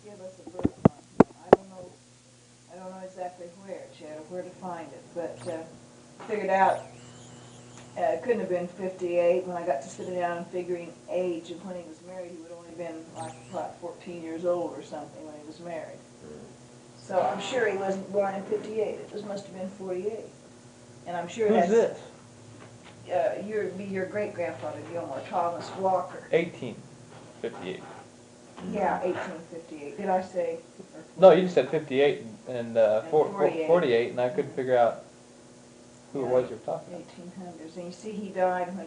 give us a birthmark. I don't know exactly where, Chad, or where to find it, but figured out it couldn't have been 58 when I got to sitting down and figuring age of when he was married. He would only been like what, 14 years old or something when he was married. So I'm sure he wasn't born in 58. It must have been 48. And I'm sure Who's that's this? your great grandfather Gilmore, Thomas Walker. 1858. Yeah, 1858. Did I say? No, you just said 58 and 48. 48, and I couldn't figure out who it was you're talking about. 1800s. And you see, he died when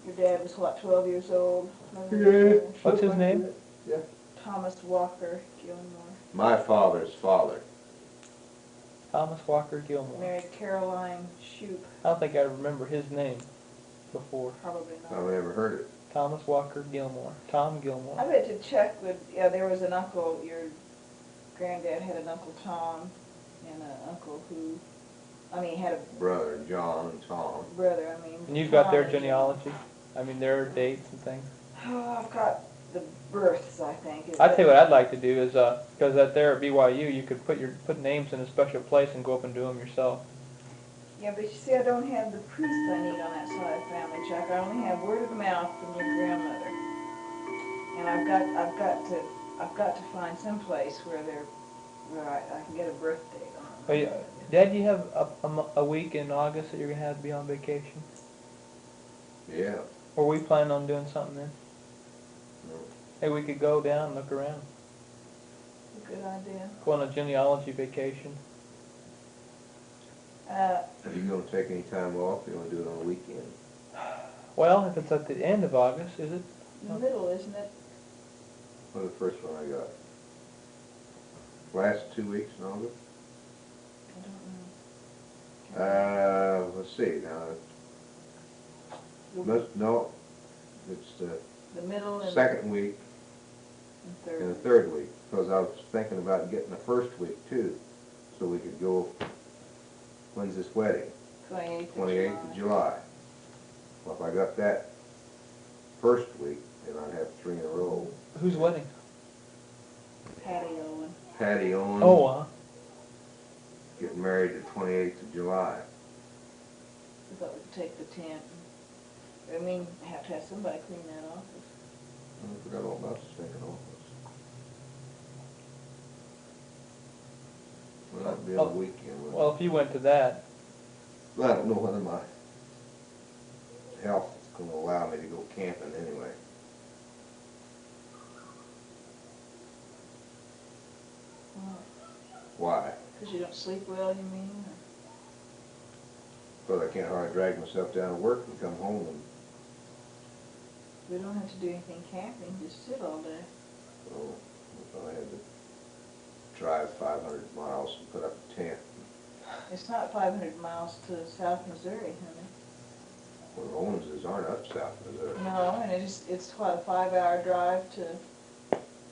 your dad was what, 12 years old? Yeah. What's his name? Yeah. Thomas Walker Gilmore. My father's father. Thomas Walker Gilmore. Married Caroline Shoup. I don't think I remember his name before. Probably not. I've never heard it. Thomas Walker Gilmore. Tom Gilmore. I bet to check with, yeah, there was an uncle, your granddad had an Uncle Tom and an uncle who, I mean, he had a Brother John and Tom. brother, I mean. And you've got their Tom- genealogy? I mean, their dates and things? Oh, I've got the births, I think. I'd tell you what I'd like to do is, because at there at BYU, you could put names in a special place and go up and do them yourself. Yeah, but you see, I don't have the priests I need on that side of the family, Chuck. I only have word of mouth from your grandmother, and I've got to find some place where I can get a birth date on them. Oh, yeah. Dad, you have a week in August that you're gonna have to be on vacation. Yeah. Or we planning on doing something then? No. Hey, we could go down and look around. A good idea. Go on a genealogy vacation. Are you going to take any time off? You want to do it on a weekend? Well, if it's at the end of August, is it? In the middle, isn't it? What was the first one I got? Last 2 weeks in August? I don't know. Let's see. Now, no, it's The middle and second week third. and the third week, because I was thinking about getting the first week too, so we could go. When's this wedding? 28th 28th of July. Well, if I got that first week, then I'd have 3 in a row. Whose wedding? Patty Owen. Patty Owens Oh, getting married the 28th of July. I thought we could take the tent. I mean, have to have somebody clean that office. I forgot all about the second office. Well, that'd be on the weekend. wouldn't it? well, if you went to that, Well, I don't know whether my health is going to allow me to go camping anyway. Why? Because you don't sleep well, you mean? Because I can't hardly drag myself down to work and come home and We don't have to do anything camping, just sit all day. so if I had to drive 500 miles and put up a tent. It's not 500 miles to South Missouri, honey. Well, Owenses aren't up south Missouri. No, and it's what, a 5-hour drive to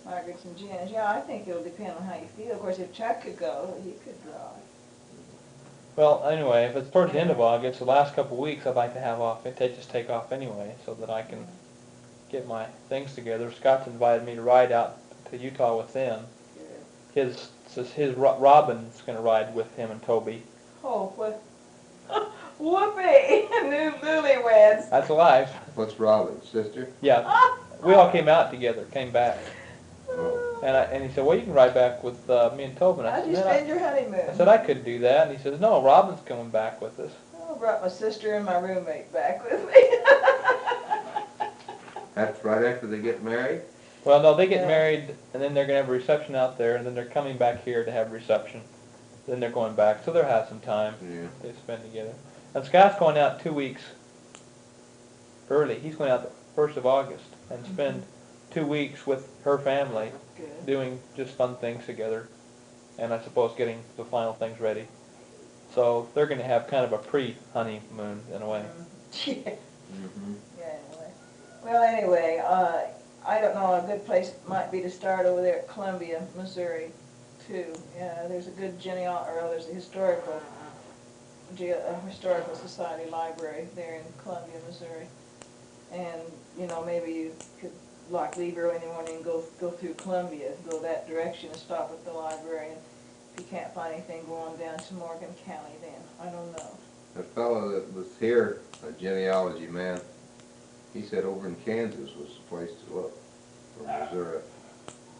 Margaret's and Jen's. Yeah, I think it'll depend on how you feel. Of course, if Chuck could go, he could drive. well, anyway, if it's towards the end of August, the last couple of weeks I'd like to have off, just take off anyway, so that I can get my things together. Scott's invited me to ride out to Utah with them. Good. Robin's going to ride with him and Toby. Oh, what? Whoopee! New newlyweds. That's live. What's Robin's sister? Yeah, we all came out together, came back. Oh. And he said, well, you can ride back with me and Tobin. I How'd said, you "Man, spend your honeymoon? I said, I could do that. And he says, no, Robin's coming back with us. I brought my sister and my roommate back with me. That's right after they get married? Well, no, they get Yeah. married, and then they're going to have a reception out there, and then they're coming back here to have a reception. Then they're going back, so they'll have some time Yeah. they spend together. And Scott's going out 2 weeks early. He's going out the 1st of August and spend 2 weeks with her family Good. doing just fun things together, and I suppose getting the final things ready. So they're going to have kind of a pre-honeymoon in a way. Yeah. Mm-hmm. Yeah, anyway. Well, anyway, I don't know, a good place might be to start over there at Columbia, Missouri, too. Yeah, there's a good there's a historical society library there in Columbia, Missouri. And, maybe you could like leave early in the morning and go through Columbia, go that direction and stop at the library. And if you can't find anything, go on down to Morgan County then. I don't know. The fellow that was here, a genealogy man, he said over in Kansas was the place to look for Missouri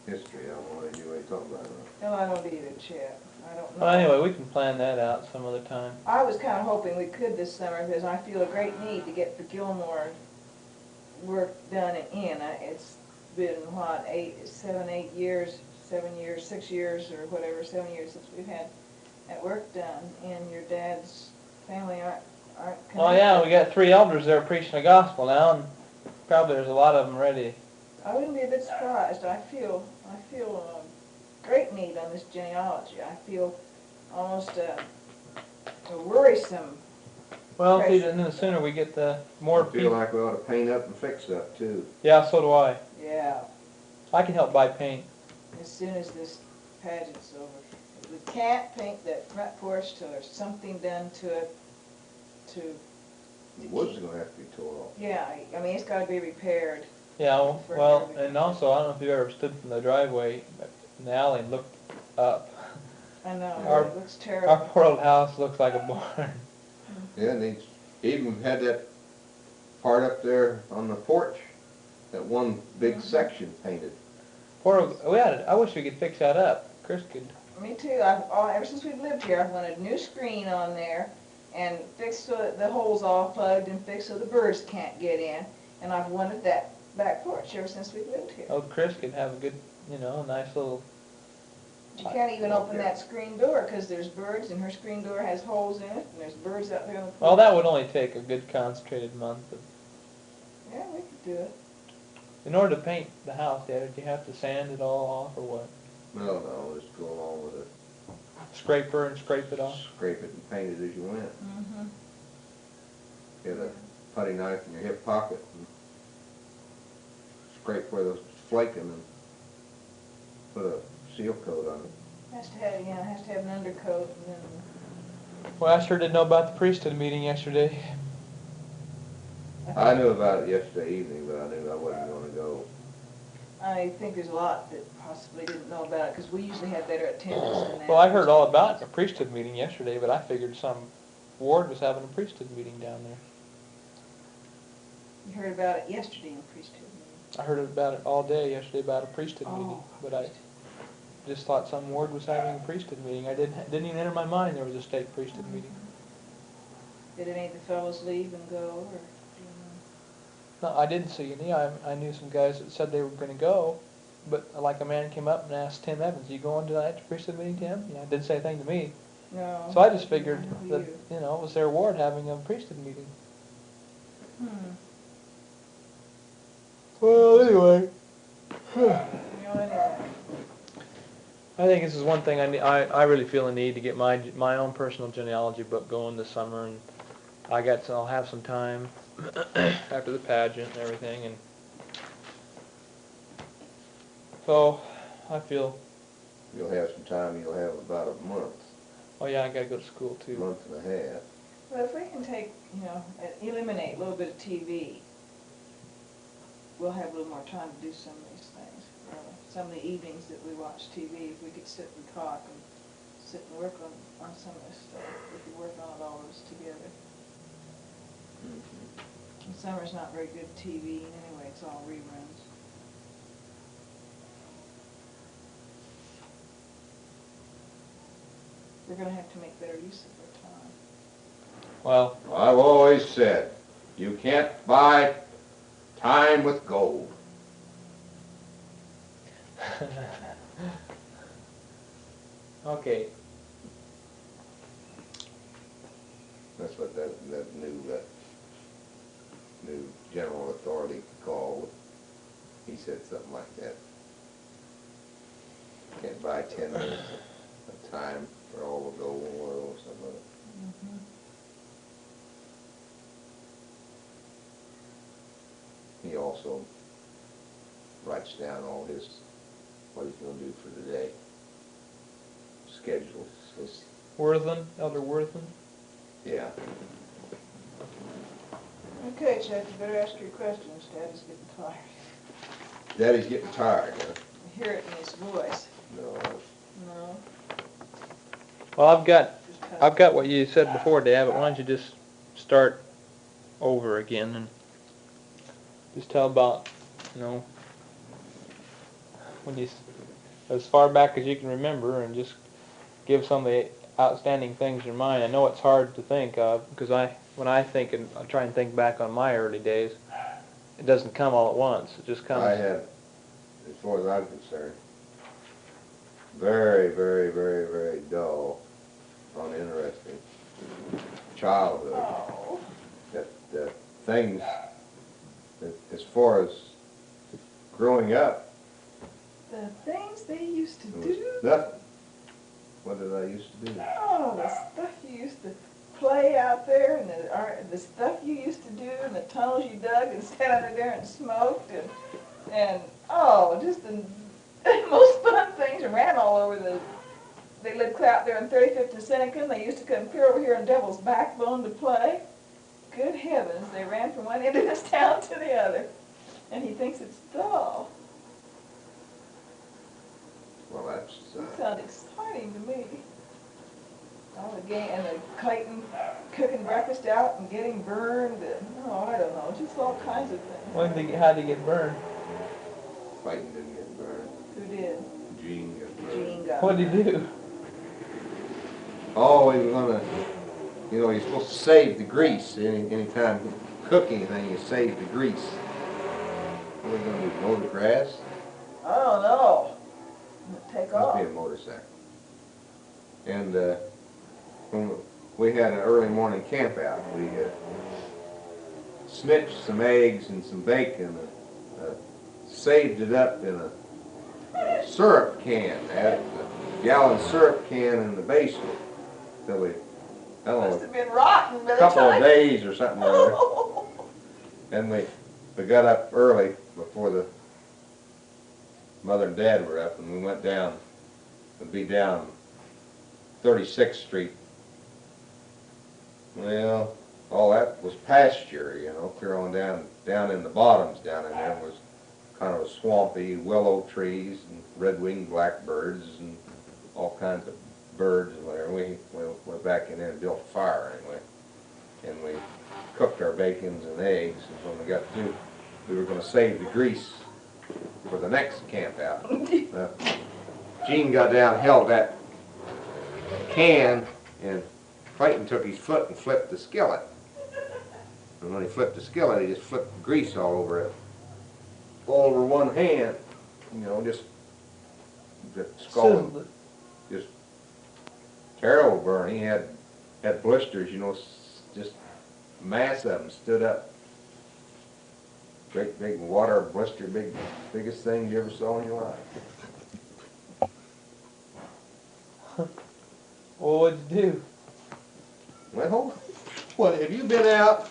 history. I don't know what he knew what he talking about. No, I don't either, Chet. I don't know. Well, anyway, we can plan that out some other time. I was kind of hoping we could this summer because I feel a great need to get the Gilmore work done and in. It's been, what, 6 years, or whatever, 7 years since we've had that work done, and your dad's family aren't connected. Oh yeah, we got 3 elders there preaching the gospel now, and probably there's a lot of them ready. I wouldn't be a bit surprised. I feel a great need on this genealogy. I feel almost a worrisome. Well, see, then the sooner we get the more I feel people. like we ought to paint up and fix up too. Yeah, so do I. Yeah, I can help buy paint. as soon as this pageant's over. If we can't paint that front porch till there's something done to it The wood's gonna have to be tore off. Yeah, I mean, it's gotta be repaired. Yeah, well, and also, I don't know if you've ever stood from the driveway in the alley and looked up. I know, Our- it looks Our terrible. poor old house looks like a barn. Yeah, and they even had that part up there on the porch, that one big section painted. I wish we could fix that up. Chris could. Me too. Ever since we've lived here, I've wanted a new screen on there and fixed so that the hole's all plugged and fixed so the birds can't get in. And I've wanted that back porch ever since we've lived here. Oh, Chris could have a good, nice little. You can't even open that screen door because there's birds and her screen door has holes in it and there's birds out there on the porch. Well, that would only take a good concentrated month. But Yeah, we could do it. in order to paint the house, Dad, did you have to sand it all off or what? No, just go along with it. Scraper and scrape it off? Scrape it and paint it as you went. Mm-hmm. Get a putty knife in your hip pocket and scrape where those flaking and put a seal coat on it. Has to have an undercoat and then. Well, I sure didn't know about the priesthood meeting yesterday. I knew about it yesterday evening, but I knew I wasn't gonna go. I think there's a lot that possibly didn't know about it because we usually have better attendance than that. Well, I heard all about the priesthood meeting yesterday, but I figured some ward was having a priesthood meeting down there. You heard about it yesterday in the priesthood meeting. I heard about it all day yesterday about a priesthood meeting, but I just thought some ward was having a priesthood meeting. I didn't even enter my mind there was a state priesthood meeting. Did any of the fellows leave and go, or? No, I didn't see any. I knew some guys that said they were going to go, but like a man came up and asked Tim Evans, "You going to that priesthood meeting, Tim?" Yeah, didn't say anything to me. No. So I just figured No, that it was their ward having a priesthood meeting. Well, anyway. Anyway. I think this is one thing I really feel a need to get my own personal genealogy book going this summer, and I'll have some time after the pageant and everything, and so I feel. You'll have some time. You'll have about a month. Oh yeah, I gotta go to school too. Month and a half. Well, if we can take, eliminate a little bit of TV, we'll have a little more time to do some of these things. Some of the evenings that we watch TV, if we could sit and talk and sit and work on some of this stuff, we could work on it all of us together. And summer's not very good TV anyway, it's all reruns. We're going to have to make better use of our time. Well, I've always said, you can't buy time with gold. okay. That's what that new general authority called. He said something like that. Can't buy 10 minutes of time for all the gold in the world or something like that. Mm-hmm. He also writes down all what he's going to do for the day. Schedules his. Elder Worthen. Yeah. Okay, Chet, you better ask your questions. Dad is getting tired. Daddy's getting tired, huh? I hear it in his voice. No. No. Well, I've Just got what you said before, Dad, but why don't you just start over again and just tell about, you know, when you, as far back as you can remember, and just give some of the outstanding things in your mind. I know it's hard to think of, because when I think and I try and think back on my early days, it doesn't come all at once. It just comes. I had, as far as I'm concerned, very, very, very, very dull, uninteresting childhood. Oh. That things, that as far as growing up, The things they used to there was do. nothing. What did I used to do? Oh, the stuff you used to play out there, and the stuff you used to do, and the tunnels you dug and sat under there and smoked, and oh, just the most fun things. And ran all over the. They lived clear out there on 35th and Seneca, and they used to come clear over here on Devil's Backbone to play. Good heavens, they ran from one end of this town to the other, and he thinks it's dull. Well, that's, It sounds exciting to me. All the game and the Clayton cooking breakfast out and getting burned, and oh, I don't know, just all kinds of things. How'd he get burned? Clayton didn't get burned. Who did? Gene got burned. Gene got What'd he do? Oh, he was gonna, you know, you're supposed to save the grease. Anytime you cook anything, you save the grease. What are we gonna do, mow the grass? I don't know. Take Must off. be a motorcycle. And when we had an early morning camp out, we snitched some eggs and some bacon and saved it up in a syrup can. Had a gallon syrup can in the basement. So we, I don't Must know, have been rotten by a the couple of time. days or something like that. And we got up early before the mother and dad were up, and we went down, to be down 36th Street. Well, all that was pasture, you know, clear on down in the bottoms down in there was kind of a swampy willow trees and red-winged blackbirds and all kinds of birds and whatever. We went back in there and built a fire anyway. And we cooked our bacons and eggs, and when we got through, we were going to save the grease for the next camp out. Gene got down, held that can, and Clayton took his foot and flipped the skillet. And when he flipped the skillet, he just flipped the grease all over it. All over one hand, you know, just scalding. Just terrible burn. He had blisters, you know, just mass of them stood up. Great big water blister, biggest thing you ever saw in your life. Well, what'd you do? Well, what have you been out?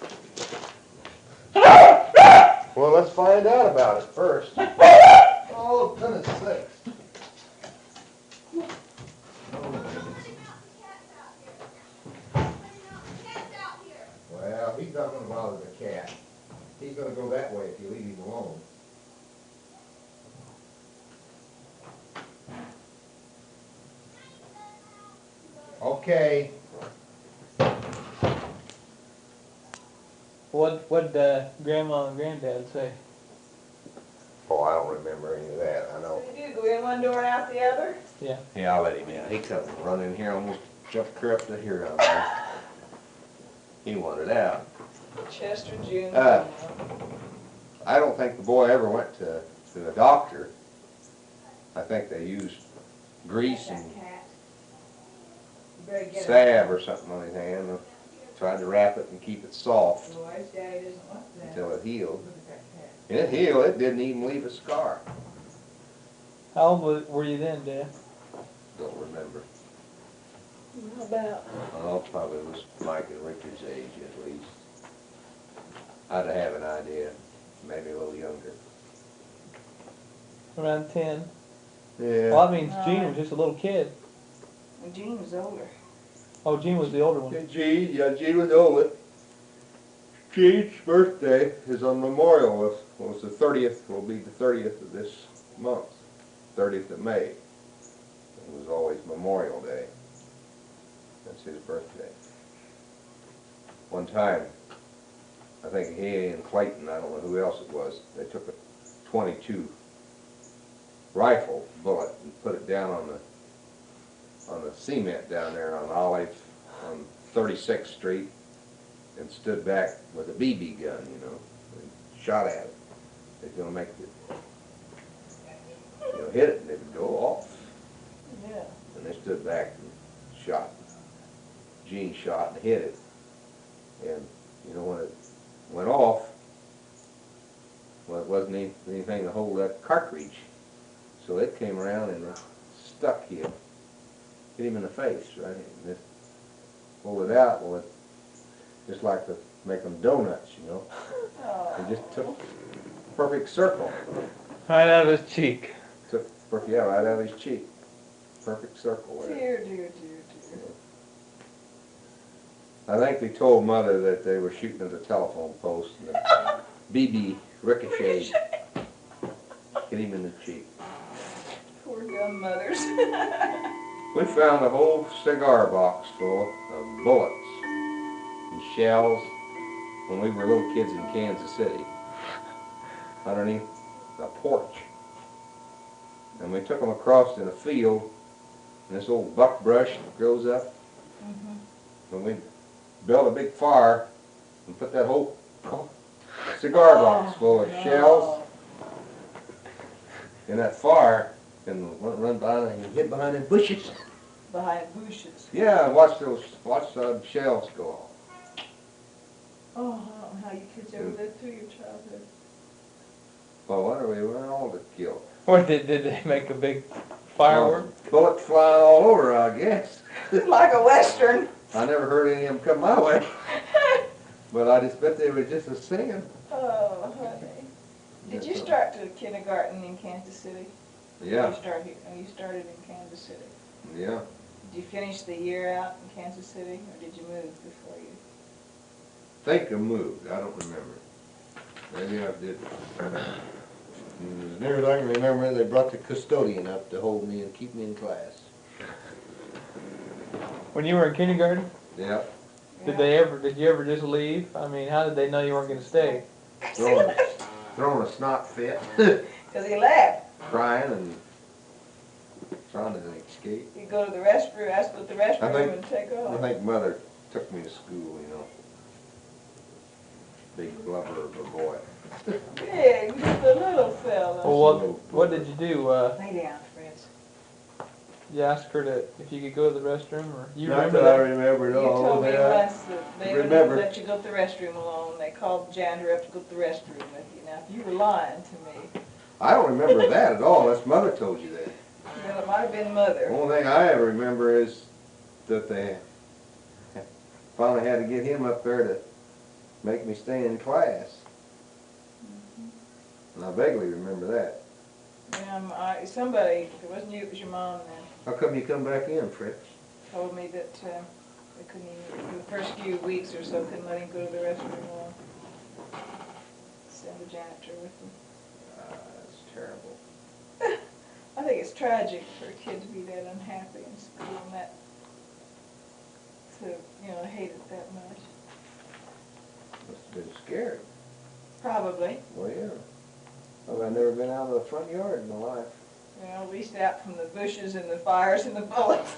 Well, let's find out about it first. Oh, goodness sakes. Well, he's not going to bother the cat. He's going to go that way if you leave him alone. Okay. What'd Grandma and Granddad say? Oh, I don't remember any of that. I know. What did you do? Go in one door and out the other? Yeah. Yeah, I'll let him in. He comes running here, almost jumped clear up to here. He wanted out. Chester June. I don't think the boy ever went to the doctor. I think they used grease and salve or something on his hand and tried to wrap it and keep it soft until it healed. And it healed. It didn't even leave a scar. How old were you then, Dad? Don't remember. How about? Oh, probably was Mike and Richard's age at least. I'd have an idea. Maybe a little younger. Around 10. Yeah. Well, that means Gene was just a little kid. Gene was older. Oh, Gene was the older one. Gene was older. Gene's birthday is on Memorial with Well, it's the 30th, will be the 30th of this month, 30th of May. It was always Memorial Day. That's his birthday. One time, I think he and Clayton, I don't know who else it was, they took a .22 rifle bullet and put it down on the cement down there on Olive on 36th Street and stood back with a BB gun, you know, and shot at it. They're going to make it, you know, hit it and it would go off. Yeah. And they stood back and shot. Gene shot and hit it. And, you know, when it went off, well, it wasn't anything to hold that cartridge. So it came around and it stuck him. Hit him in the face, right? And it pulled it out. Well, it just like to make them donuts, you know. Oh. It just took a perfect circle. Right out of his cheek. Took perfect, yeah, right out of his cheek. Perfect circle there. Dear, dear, dear, dear. I think they told Mother that they were shooting at the telephone post and the BB ricocheted, hit him in the cheek. Poor dumb mothers. We found a whole cigar box full of bullets and shells when we were little kids in Kansas City, underneath a porch. And we took them across in a field, and this old buckbrush grows up. And we built a big fire and put that whole cigar box full of shells in that fire and run by and hid behind them bushes. Behind bushes. Yeah, and watch the shells go off. Oh, I don't know how you kids ever lived through your childhood. Well, what are we all to kill? What, did they make a big firework? Bullets flying all over, I guess. Like a Western. I never heard any of them come my way. But I just bet they were just a singing. Oh, honey. Did you start to kindergarten in Kansas City? Yeah. You started here. Oh, you started in Kansas City. Yeah. Did you finish the year out in Kansas City, or did you move before you? Think I moved. I don't remember. Maybe I did. As near as I can remember, they brought the custodian up to hold me and keep me in class. When you were in kindergarten? Yeah. Did you ever just leave? I mean, how did they know you weren't going to stay? Throwing a snot fit. Because he left. Crying and trying to escape. You go to the restroom, ask to go to the restroom and take I off. think Mother took me to school, you know. Big blubber of a boy. Big, just a little fella. Well, what did you do? Lay down, Fritz. You asked her if you could go to the restroom, or you Not remember that I that? remember it You all. told me once that they wouldn't remember. let you go to the restroom alone. They called the janitor up to go to the restroom with you. Now, if you were lying to me, I don't remember that at all, unless Mother told you that. then it might have been The Mother. only thing I ever remember is that they finally had to get him up there to make me stay in class. And I vaguely remember that. Somebody, if it wasn't you, it was your mom then, How come you come back in, Fritz? told me that they couldn't even, for the first few weeks or so, couldn't let him go to the restroom alone. Send the janitor with him. That's terrible. I think it's tragic for a kid to be that unhappy in school and that, to, hate it that much. Must have been scary. Probably. Well, yeah. Well, I've never been out of the front yard in my life. At least out from the bushes and the fires and the bullets.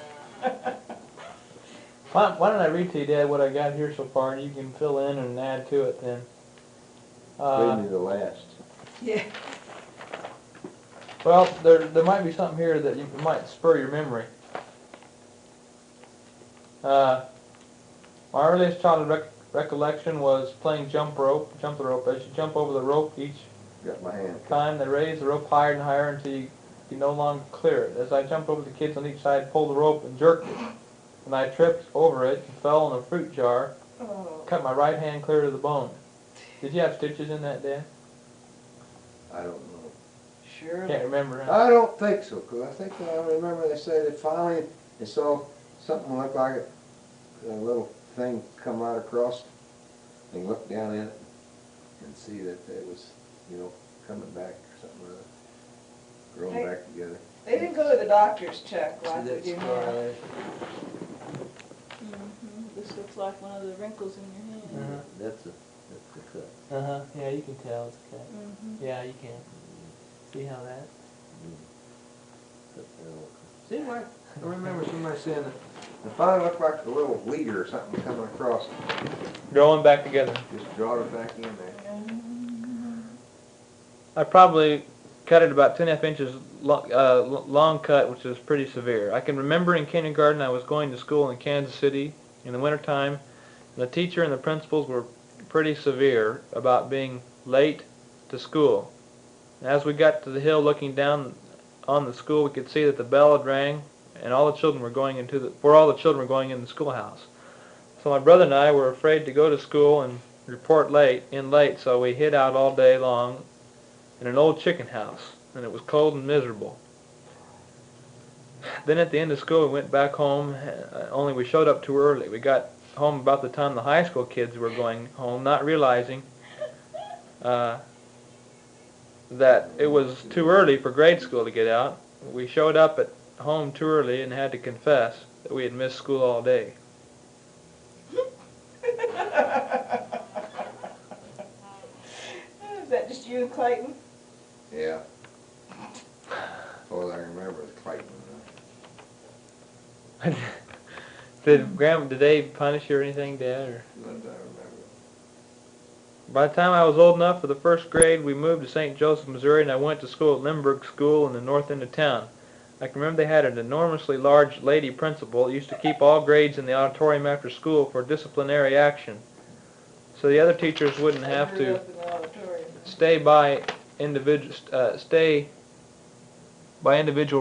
Why don't I read to you, Dad, what I got here so far, and you can fill in and add to it then. Read me the last. Yeah. Well, there might be something here that might spur your memory. My earliest childhood recollection was playing jump the rope. As you jump over the rope each Got my hand. time, they raise the rope higher and higher until you no longer clear it. As I jumped over, the kids on each side pulled the rope and jerked it. And I tripped over it and fell in a fruit jar, cut my right hand clear to the bone. Did you have stitches in that, Dad? I don't know. Sure. Can't remember, huh? I don't think so, because I think I remember they said that finally they saw something look like a little thing come right across. They looked down in it and see that it was you know, coming back or something or other. Growing back together. They didn't go to the doctor's, Chuck, like See we that do scar now. there? This looks like one of the wrinkles in your hand. That's the cut. Yeah, you can tell it's okay. Yeah, you can. See how that? Seemed like, I remember somebody saying that the finally looked like a little leader or something coming across. Growing back together. Just drawed it back in there. I probably cut it about 2.5 inches long cut, which is pretty severe. I can remember in kindergarten I was going to school in Kansas City in the wintertime, and the teacher and the principals were pretty severe about being late to school. And as we got to the hill looking down on the school, we could see that the bell had rang, and all the children were going into the the schoolhouse. So my brother and I were afraid to go to school and report late, so we hid out all day long in an old chicken house, and it was cold and miserable. Then at the end of school we went back home, only we showed up too early. We got home about the time the high school kids were going home, not realizing that it was too early for grade school to get out. We showed up at home too early and had to confess that we had missed school all day. Is that just you and Clayton? Yeah. All I remember is Clayton. Did they punish you or anything, Dad? Or? None that I remember. By the time I was old enough for the first grade, we moved to St. Joseph, Missouri, and I went to school at Lindbergh School in the north end of town. I can remember they had an enormously large lady principal that used to keep all grades in the auditorium after school for disciplinary action, so the other teachers wouldn't have to stay by individual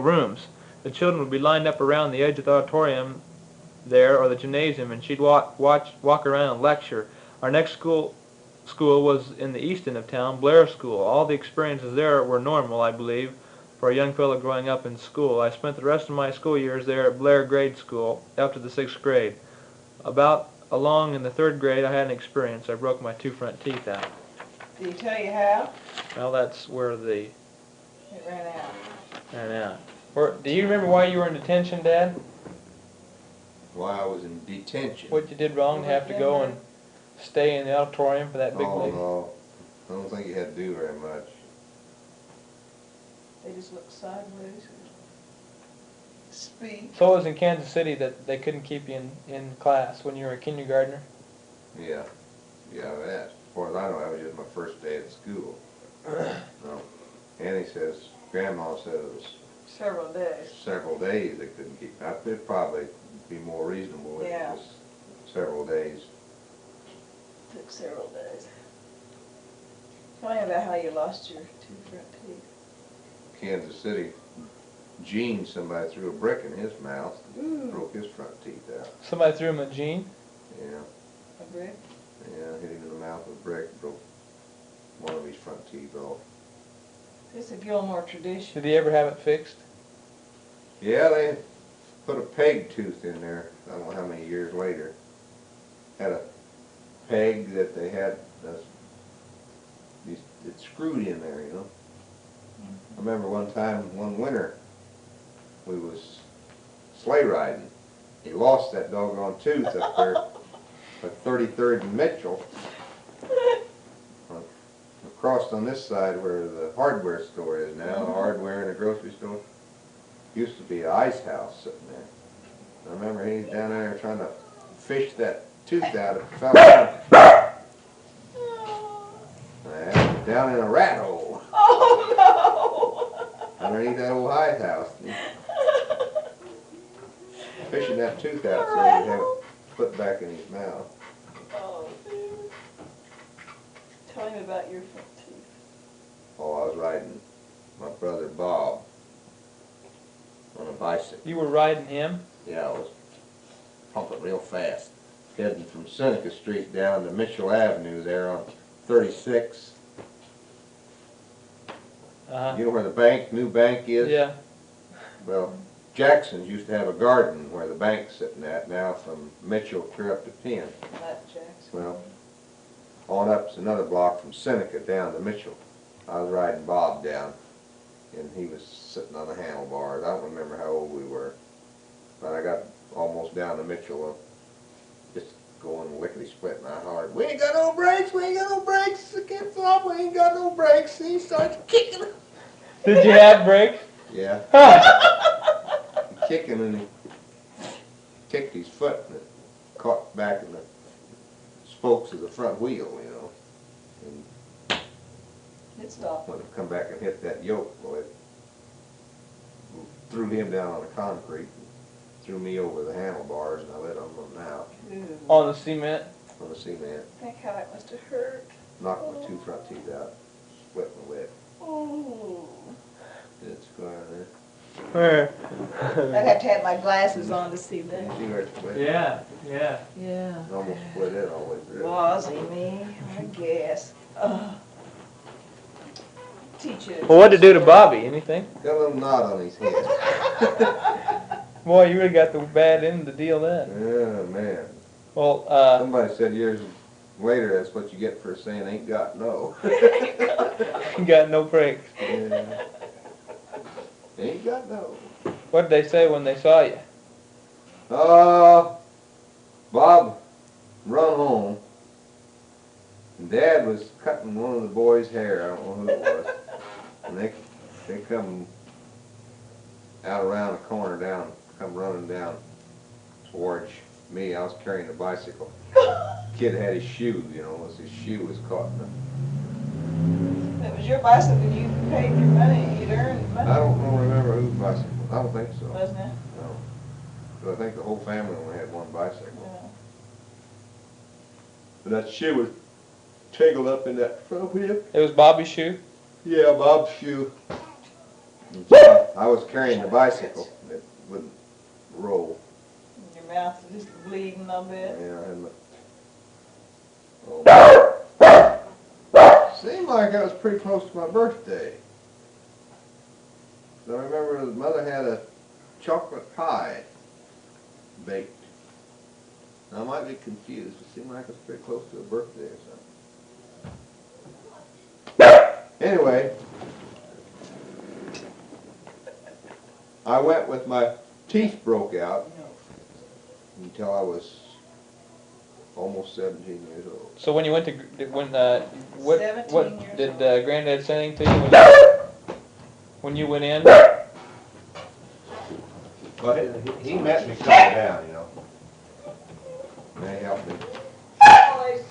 rooms. The children would be lined up around the edge of the auditorium there, or the gymnasium, and she'd walk around and lecture. Our next school was in the east end of town, Blair School. All the experiences there were normal, I believe, for a young fellow growing up in school. I spent the rest of my school years there at Blair Grade School up to the 6th grade. About along in the 3rd grade, I had an experience. I broke my 2 front teeth out. Did he tell you how? Well, that's where It ran out. ran out. Do you remember why you were in detention, Dad? Why I was in detention. What you did wrong to have to go and stay in the auditorium for that big lady? No, I don't think you had to do very much. They just looked sideways. Speak. So it was in Kansas City that they couldn't keep you in class when you were a kindergartner? Yeah, that. As far as I know, that was just my first day at school. No. Annie says, Grandma said it was Several days. several days they couldn't keep. I could probably be more reasonable if it was several days. Took several days. Tell me about how you lost your 2 front teeth. Kansas City, Gene, somebody threw a brick in his mouth and broke his front teeth out. Somebody threw him a Gene? Yeah. A brick? Yeah, hit him in the mouth with a brick, broke one of his front teeth off. It's a Gilmore tradition. Did he ever have it fixed? Yeah, they put a peg tooth in there, I don't know how many years later. Had a peg that they had, it screwed in there, you know. I remember one time, one winter, we was sleigh riding. He lost that doggone tooth up there at 33rd and Mitchell. Across on this side where the hardware store is now, the hardware and the grocery store, used to be an ice house sitting there. I remember he was down there trying to fish that tooth out. It fell down. Down in a rat hole. Oh no! Underneath that old ice house. Fishing that tooth out so he could have it put back in his mouth. Oh, dude. Tell him about your front teeth. Oh, I was riding my brother Bob on a bicycle. You were riding him? Yeah, I was pumping real fast. Heading from Seneca Street down to Mitchell Avenue there on 36. You know where the new bank is? Yeah. Well, Jackson's used to have a garden where the bank's sitting at now from Mitchell clear up to Penn. Not Jackson. Well, on up's another block from Seneca down to Mitchell. I was riding Bob down, and he was sitting on the handlebars. I don't remember how old we were, but I got almost down to Mitchell, just going lickety-split, and I hollered, "We ain't got no brakes, we ain't got no brakes, the kid's off, we ain't got no brakes," and he starts kicking. Did you have brakes? Yeah. Kicking, and he kicked his foot, and it caught back in the spokes of the front wheel, you know. And It stopped. when it come back and hit that yoke, boy, it threw him down on the concrete, and threw me over the handlebars, and I let him run out Ooh. On the cement? on the cement. Think how it must have hurt. Knocked my 2 front teeth out, split my lip. Oh. Did scar there. Where? I'd have to have my glasses on to see that. See where it split? Yeah, yeah. Yeah. It almost split it all the way through. Wasn't me, I guess. Teach it. Well, what'd it do to Bobby? Anything? Got a little knot on his head. Boy, you really got the bad end of the deal then. Yeah, man. Well, Somebody said years later, that's what you get for saying ain't got no. you got no brakes. Yeah. Ain't got no. What did they say when they saw you? Bob run home, and Dad was cutting one of the boys' hair. I don't know who it was. And they come out around the corner come running down towards me. I was carrying a bicycle. Kid had his shoe, you know, his shoe was caught in the... It was your bicycle, you paid your money, you'd earned money. I don't remember whose bicycle. I don't think so. Wasn't it? No. But I think the whole family only had one bicycle. Yeah. But that shoe was tangled up in that front wheel. It was Bobby's shoe? Yeah, Bob's shoe. So I was carrying the bicycle. It wouldn't roll. Your mouth was just bleeding a little bit. Yeah, I had my... Seemed like I was pretty close to my birthday. So I remember his mother had a chocolate pie baked. Now, I might be confused. It seemed like it was pretty close to a birthday or something. Anyway, I went with my teeth broke out until I was almost 17 years old. So when you went to, what 17 years did old. Granddad say anything to you when you went in? But he met me coming down, you know. And they helped me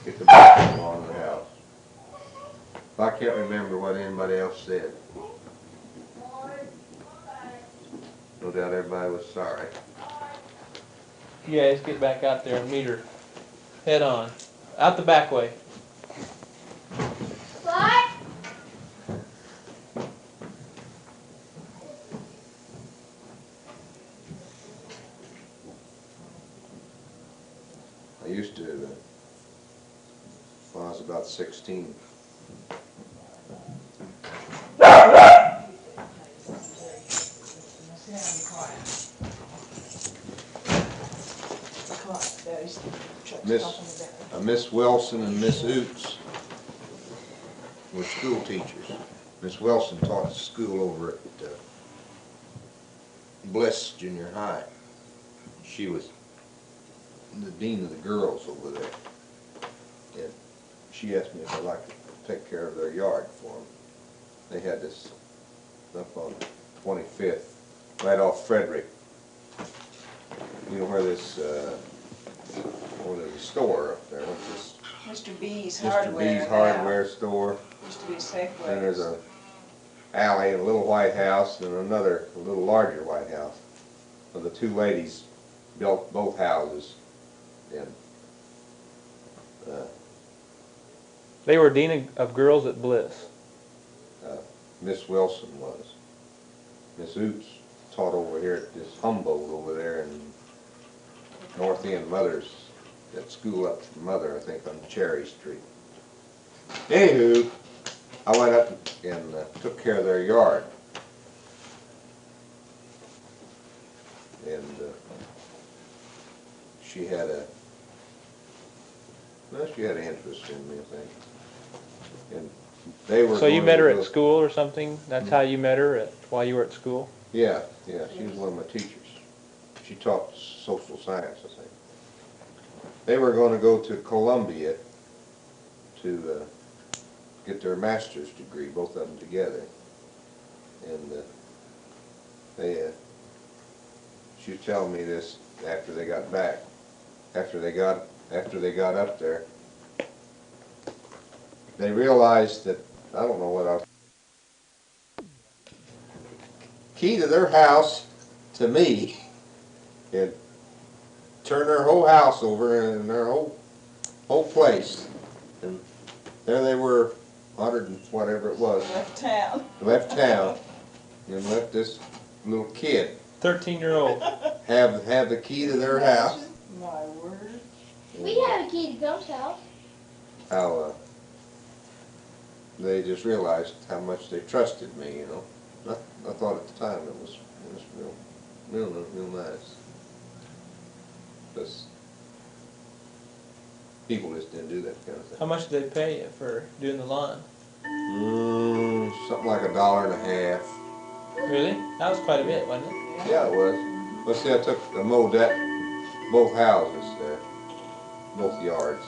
get the bicycle on the house. I can't remember what anybody else said. No doubt everybody was sorry. You guys get back out there and meet her head on. Out the back way. What? I used to, when I was about 16. Miss Wilson and Miss Oots were school teachers. Miss Wilson taught school over at Bliss Junior High. She was the dean of the girls over there. And she asked me if I'd like to take care of their yard for them. They had this up on 25th, right off Frederick. You know where this, there's a store up there. What's this? Mr. B's Mr. Hardware. B's Hardware store. Used to be Safeway. And there's a alley, a little white house, and another, a little larger white house. So the two ladies built both houses. And They were dean of girls at Bliss. Miss Wilson was. Miss Oots taught over here at this Humboldt over there in North End Mothers, that school up from Mother, I think, on Cherry Street. Anywho, I went up and took care of their yard. And she had an interest in me, I think. And they were. So you going met to her go- at school or something? That's how you met her while you were at school? Yeah, she was one of my teachers. She taught social science, I think. They were going to go to Columbia to get their master's degree, both of them together. And she was telling me this after they got back. After they got up there, they realized that, I don't know what key to their house to me, and turned their whole house over and their whole place. And there they were, 100 and whatever it was, Left town. left town, and let this little kid 13-year-old. have the key to their house. My word. We have a key to Gum's house. How they just realized how much they trusted me, you know. I thought at the time it was real nice. Because people just didn't do that kind of thing. How much did they pay you for doing the lawn? Something like $1.50. Really? That was quite a bit, wasn't it? Yeah, it was. But see, I mowed both houses there, both yards.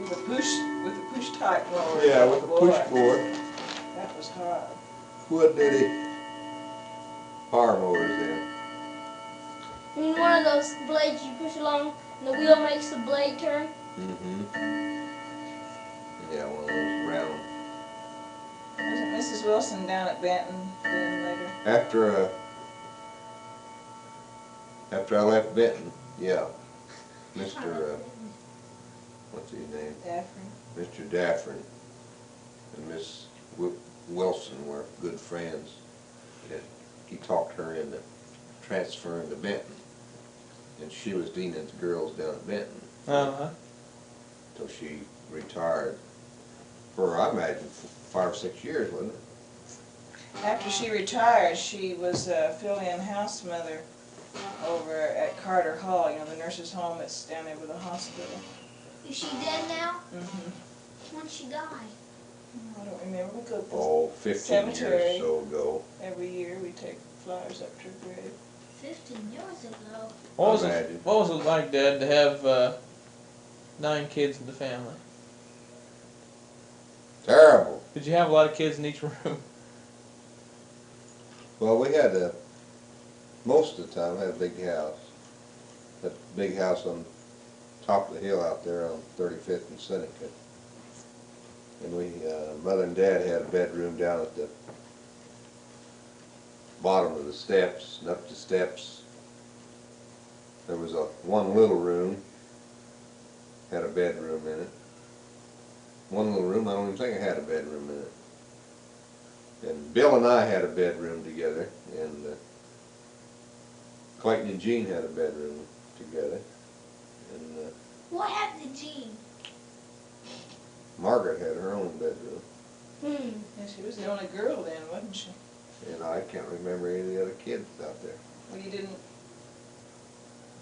With a push type mower. Yeah, with the Boy, push board. that was hard. What did he? Power mowers then. And one of those blades you push along and the wheel makes the blade turn. Yeah, one of those round. Wasn't Mrs. Wilson down at Benton then later? After I left Benton, yeah. Mr. What's his name? Daffrey. Mr. Daffrin and Miss Wilson were good friends. And he talked her into transferring to Benton. And she was deaning with girls down at Benton. Uh-huh. Till she retired for, I imagine, 5 or 6 years, wasn't it? After she retired, she was a fill-in house mother over at Carter Hall, you know, the nurse's home that's down there by the hospital. Is she dead now? Mm-hmm. When did she die? I don't remember. We go to the Oh, 15 cemetery. years or so ago. Every year we take flowers up to her grave. 15 years ago. What was Imagine. it like, Dad, to have 9 kids in the family? Terrible. Did you have a lot of kids in each room? Well, we had most of the time, had a big house. That big house on top of the hill out there on 35th and Seneca. And we, Mother and Dad had a bedroom down at the bottom of the steps, and up the steps. There was one little room, had a bedroom in it. One little room, I don't even think it had a bedroom in it. And Bill and I had a bedroom together, and Clayton and Jean had a bedroom together. And What happened to Jean? Margaret had her own bedroom. Yeah, she was the only girl then, wasn't she? And I can't remember any of the other kids out there. Well, you didn't,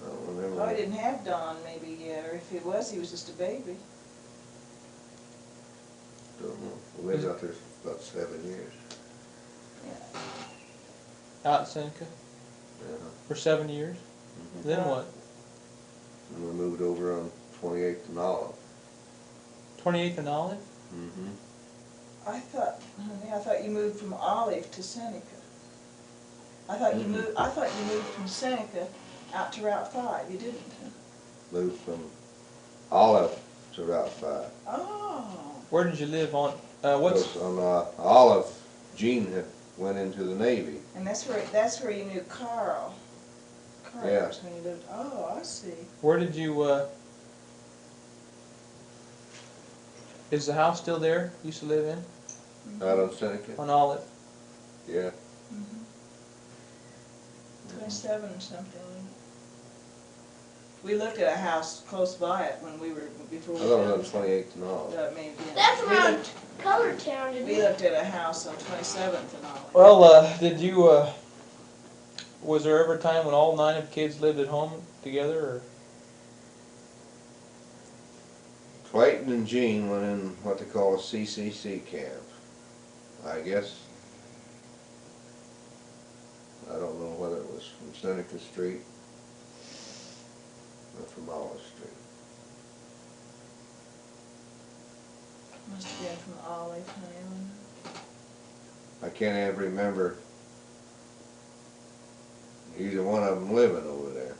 I don't remember. probably didn't have Don maybe yet, or if he was just a baby. Don't know. We lived out there for about 7 years. Yeah. Out in Seneca? Yeah. For 7 years? Then what? And we moved over on 28th and Olive. 28th and Olive? Mm-hmm. I thought you moved from Olive to Seneca. I thought you moved from Seneca out to Route 5. You didn't, huh? Moved from Olive to Route 5. Oh. Where did you live on, what's... Because on Olive, Jean had went into the Navy. And that's where you knew Carl. Carl Yeah. was when you lived. Oh, I see. Where did you, is the house still there you used to live in? Out on Seneca? On Olive? Yeah. 27 something. We looked at a house close by it when we were, before I we thought it found was on 28th and Olive. maybe. That's We around looked- Color Town, isn't We it? looked at a house on 27th and all. Well, did you, was there ever a time when all 9 of the kids lived at home together, or? Clayton and Jean went in what they call a CCC camp. I guess, I don't know whether it was from Seneca Street or from Olive Street. Must have been from Ollie Town. I can't ever remember either one of them living over there.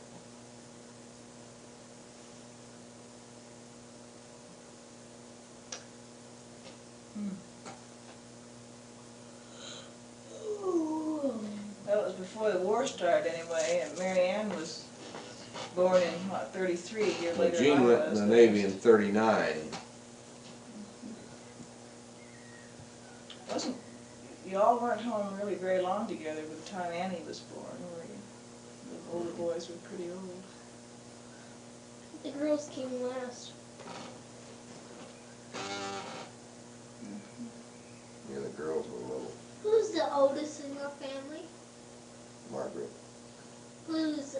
That was before the war started anyway, and Mary Ann was born in, what, 33, a year Well, later Jean than I went in was. the Navy in 39. Wasn't, you all weren't home really very long together by the time Annie was born, were you? The older boys were pretty old. The girls came last. Yeah, the girls were little. Who's the oldest in your family? Margaret. Who's,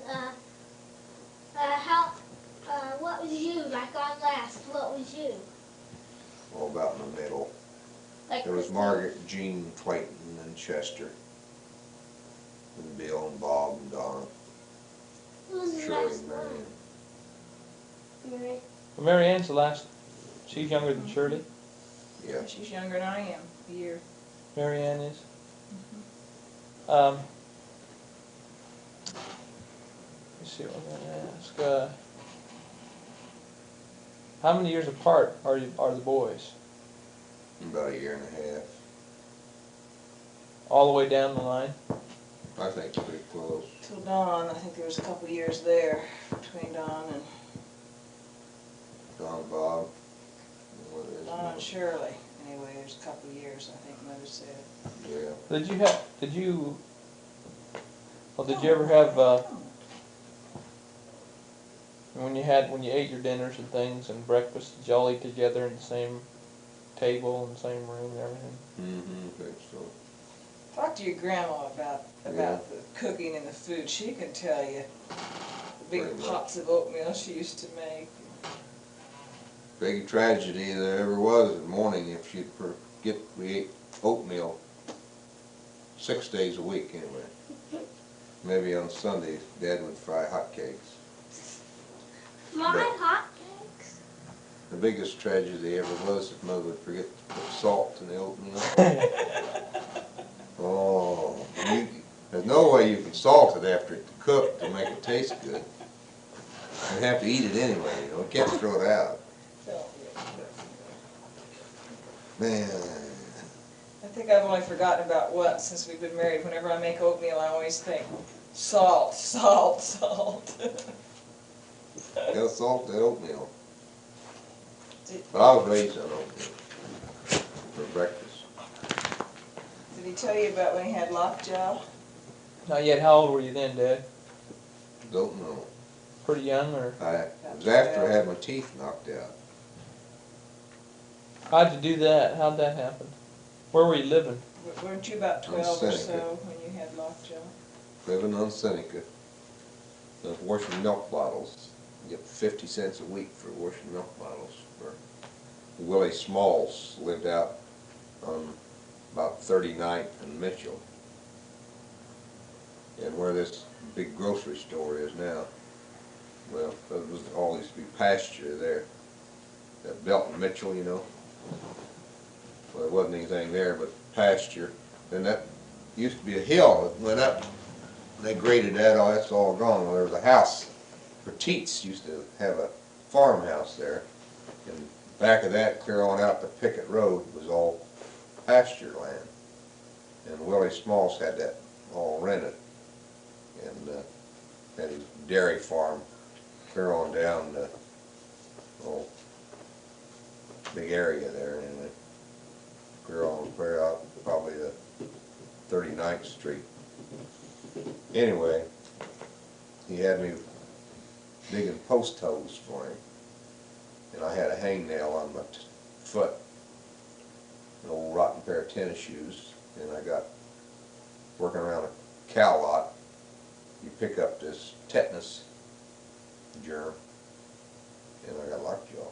what was you? Like on last, what was you? All about in the middle. Like There was the- Margaret, Jean, Clayton, and Chester. And Bill and Bob and Donna. Who's the Shirley last and one? Marion. Mary. Well, Mary Ann's the last. She's younger than Shirley. Yeah. She's younger than I am, a year. Mary Ann is. Let's see what I'm going to ask. How many years apart are the boys? About a year and a half. All the way down the line? I think pretty close. Till Dawn, I think there was a couple years there between Dawn and Don, Bob. What is Dawn and it? Shirley. Anyway, there's a couple years, I think Mother said. Yeah. Did you ever have, when you ate your dinners and things and breakfast, did y'all eat together in the same table and the same room and everything? Mm-hmm, I think so. Talk to your grandma about Yeah. the cooking and the food. She can tell you the big Pretty much. pots of oatmeal she used to make. Big tragedy there ever was in the morning if she'd forget we ate oatmeal 6 days a week anyway. Maybe on Sundays, Dad would fry hotcakes. My But- hot cakes. The biggest tragedy ever was if Mother would forget to put salt in the oatmeal. Oh, there's no way you can salt it after it's cooked to make it taste good. You have to eat it anyway, you know, you can't throw it out. So, Man, I think I've only forgotten about once since we've been married. Whenever I make oatmeal, I always think, salt, salt, salt. gotta salt the oatmeal. But I was raised on oatmeal for breakfast. Did he tell you about when he had lockjaw? Not yet. How old were you then, Dad? Don't know. Pretty young, or It was after I had my teeth knocked out. how'd you do that? How'd that happen? Where were you living? Weren't you about On 12 or Seneca. so when you had lockjaw? Living on Seneca. I was washing milk bottles. You get 50 cents a week for washing milk bottles. Willie Smalls lived out on about 39th and Mitchell. And where this big grocery store is now. Well, there was always be pasture there. That Belton Mitchell, you know. Well, there wasn't anything there but pasture. And that used to be a hill that went up. They graded that, oh, that's all gone. Well, there was a house. Petite's used to have a farmhouse there. And back of that, clear on out to Pickett Road, was all pasture land. And Willie Smalls had that all rented. And had his dairy farm clear on down the whole big area there, anyway. Clear out probably to 39th Street. Anyway, he had me digging post holes for him. And I had a hangnail on my foot, an old rotten pair of tennis shoes, and I got working around a cow lot. You pick up this tetanus germ, and I got lockjaw.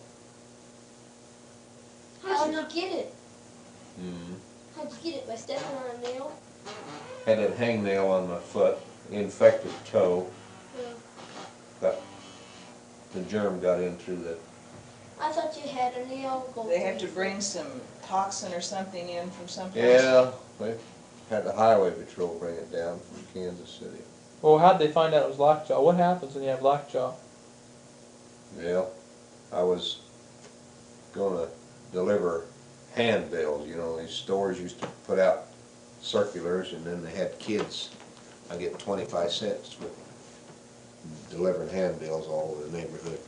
How'd you get it? Mm-hmm. How'd you get it? By stepping on a nail? Had a hangnail on my foot, infected toe. Yeah. The germ got in through the. I thought you had a nail go They through have to your bring foot. some toxin or something in from someplace. Yeah, they had the highway patrol bring it down from Kansas City. Well, how'd they find out it was lockjaw? What happens when you have lockjaw? Well, I was gonna deliver handbills, you know, these stores used to put out circulars and then they had kids. I get 25 cents for delivering handbills all over the neighborhood.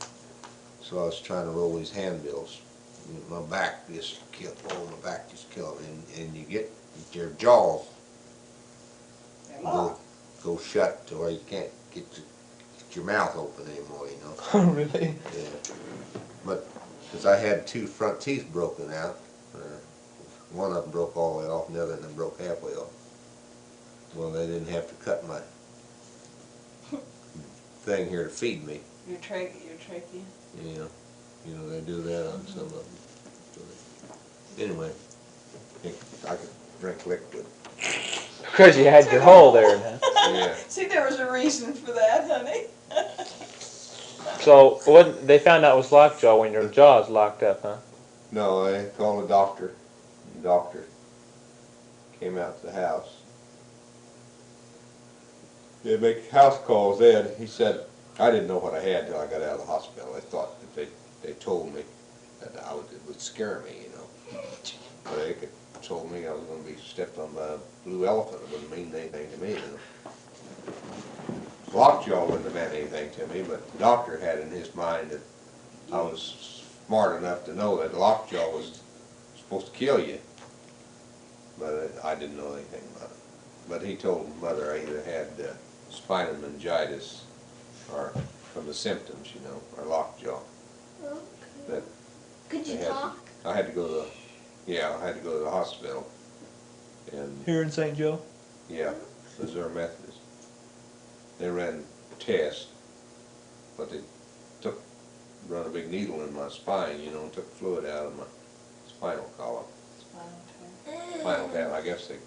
So I was trying to roll these handbills. My back just killed, my back just killed me. And you get your jaws They're locked. go shut to where you can't get your mouth open anymore, you know. Oh, really? Yeah. But, because I had 2 front teeth broken out. One of them broke all the way off and the other one broke halfway off. Well, they didn't have to cut my thing here to feed me. Your trachea. Yeah. You know, they do that on some of them. So anyway, I could drink liquid. Because you had your hole there, man. Yeah. See, there was a reason for that, honey. So, what they found out was lockjaw when your jaw's locked up, huh? No, they called a doctor. The doctor came out to the house. They'd make house calls then. He said, I didn't know what I had until I got out of the hospital. I thought if they told me that it would scare me, you know. But they could told me I was going to be stepped on by a blue elephant. It wouldn't mean anything to me, you know. Lockjaw wouldn't have meant anything to me, but the doctor had in his mind that I was smart enough to know that lockjaw was supposed to kill you. But I didn't know anything about it. But he told Mother I either had spinal meningitis or from the symptoms, you know, or lockjaw. Okay. That Could you they had talk? I had to go to I had to go to the hospital. And Here in St. Joe? yeah, Missouri Methodist. They ran tests, but they run a big needle in my spine, you know, and took fluid out of my spinal column. Spinal tap, I guess they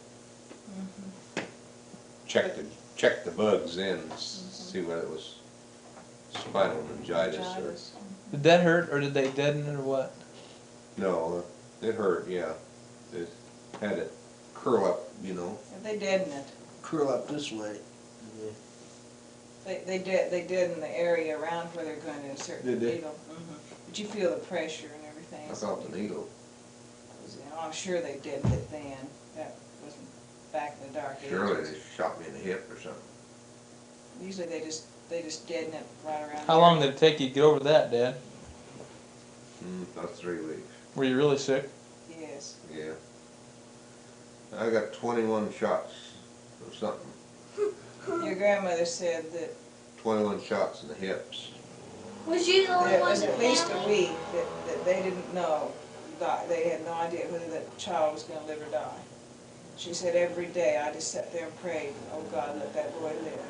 checked the bugs in, see whether it was spinal meningitis or. Did that hurt, or did they deaden it, or what? No, it hurt, yeah. It had to curl up, you know. They deaden it. Curl up this way. They deaden the area around where they're going to insert the Did they? needle. But you feel the pressure and everything. I thought the needle. I'm sure they deadened it then. That wasn't back in the dark ages. Surely they shot me in the hip or something. Usually they just deaden it right around. How long did it take you to get over that, Dad? About 3 weeks. Were you really sick? Yes. Yeah. I got 21 shots of something. Your grandmother said that 21 shots in the hips. Was you the only it one was in at the least a family? week that they didn't know. They had no idea whether that child was going to live or die. She said every day I just sat there and prayed, oh God, let that boy live.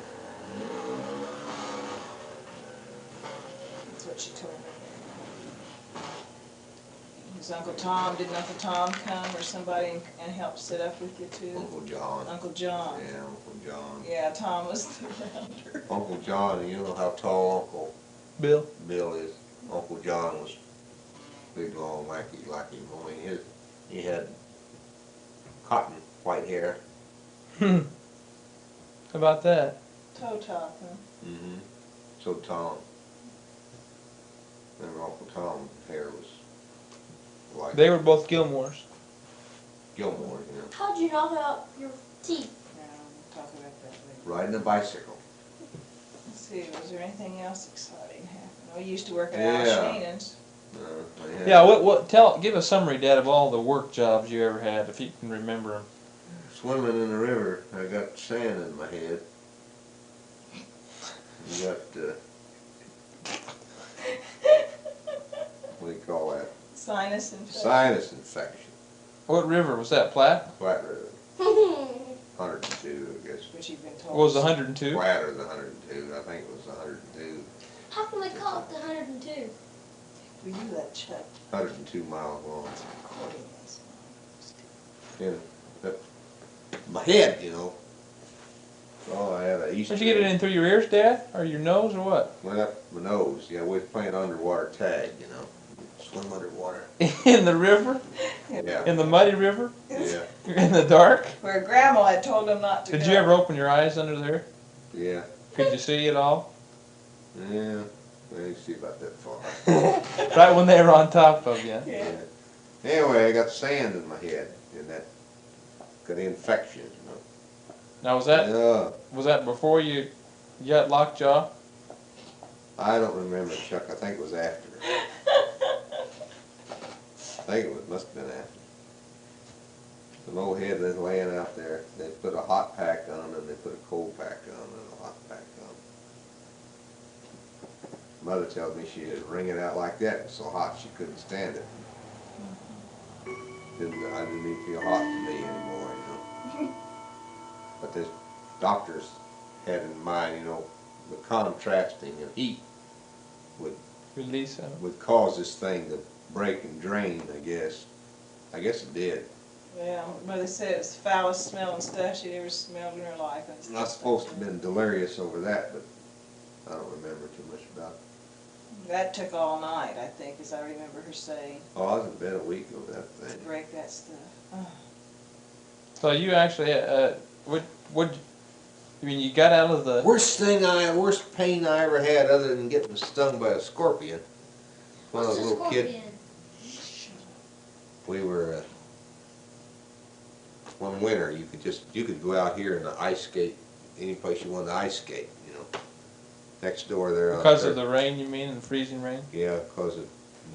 That's what she told me. His Uncle Tom, didn't Uncle Tom come or somebody and help sit up with you too? Uncle John. Uncle John. Yeah, Uncle John. Yeah, Tom was the rounder. Uncle John, you know how tall Uncle Bill is. Uncle John was big, long, wacky like him. Only he had cotton white hair. How about that? Toe top, huh? Mm-hmm. So Tom. Remember Uncle Tom's hair was like They were both Gilmores. Gilmore, you know. How'd you knock out your teeth? Yeah, we'll talk about that later. Riding a bicycle. Let's see, was there anything else exciting happening? We used to work at Yeah. Al Sheenan's. Yeah, give a summary, Dad, of all the work jobs you ever had, if you can remember them. Swimming in the river, I got sand in my head. You got, what do you call that? Sinus infection. Sinus infection. What river was that, Platte? Flat River. 102, I guess. Which you've been told. What was 102? Flatter than 102. I think it was 102. How can they call it the 102? for you, that Chuck 102 miles long. recording is. And my head, you know. Oh, I had a Easter Where'd you get it in, through your ears, Dad? Or your nose, or what? went up my nose. Yeah, we was playing underwater tag, you know. Swim underwater. In the river? Yeah. In the muddy river? Yeah. In the dark? Where Grandma had told him not to go. Did you ever open your eyes under there? Yeah. Could you see it all? Yeah. I didn't see about that far. Right when they were on top of you. Yeah. Anyway, I got sand in my head, and that got infection, you know. Now was that before you got lockjaw? I don't remember, Chuck. I think it was after. I think must have been after. Some old head was laying out there. They put a hot pack on and they put a cold pack on and a hot pack on. Mother tells me she had to wring it out like that. It was so hot she couldn't stand it. I didn't even feel hot to me anymore, you know. But the doctors had in mind, you know, the contrasting of heat Release of. would cause this thing to break and drain, I guess. I guess it did. Yeah, Mother said it was the foulest smelling stuff she'd ever smelled in her life. I'm not supposed to have been delirious over that, but I don't remember too much about it. That took all night, I think, as I remember her saying, Oh, I was in bed a week over that to thing. break that stuff. Oh. So you actually, I mean, you got out of the. Worst pain I ever had other than getting stung by a scorpion. When I was a What's a little kid, scorpion? we were, one winter, you could go out here and ice skate any place you wanted to ice skate, you know. Next door there on Because of the rain, you mean, and freezing rain? Yeah, because it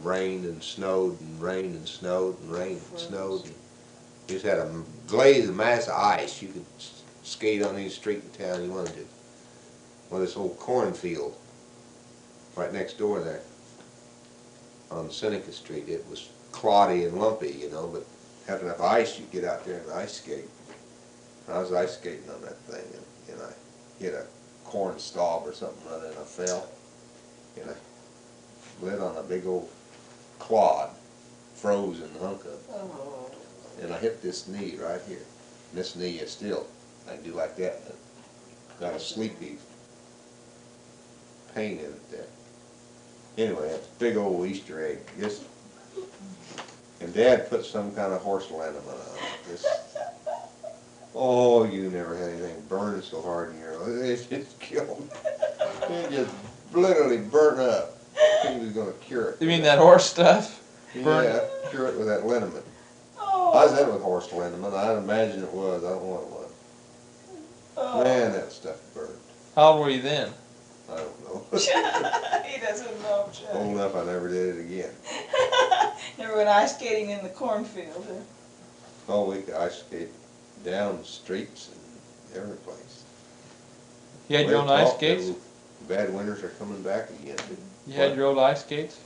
rained and snowed and rained and snowed and rained and snowed. And you just had a glaze, a mass of ice. You could skate on any street in town you wanted to. Well, this old cornfield right next door there on Seneca Street, it was cloddy and lumpy, you know, but had enough ice, you'd get out there and ice skate. I was ice skating on that thing, and I hit a corn stalk or something rather, and I fell, and I lit on a big old clod, frozen hunk of it, Oh. and I hit this knee right here. And this knee is still, I can do like that, but got a sleepy pain in it there. Anyway, it's a big old Easter egg. And Dad put some kind of horse liniment on it. Oh, you never had anything burn so hard in your life. It just killed. It just literally burnt up. He was going to cure it. You mean that horse stuff? Burn Yeah, cure it with that liniment. Oh. I said it was horse liniment. I'd imagine it was. I don't know what it was. Oh. Man, that stuff burned. How old were you then? I don't know. He doesn't know, Chuck. Old enough I never did it again. Never went ice skating in the cornfield. All week I ice skate down streets and every place. You had your own ice skates? Bad winters are coming back again. You had your old ice skates?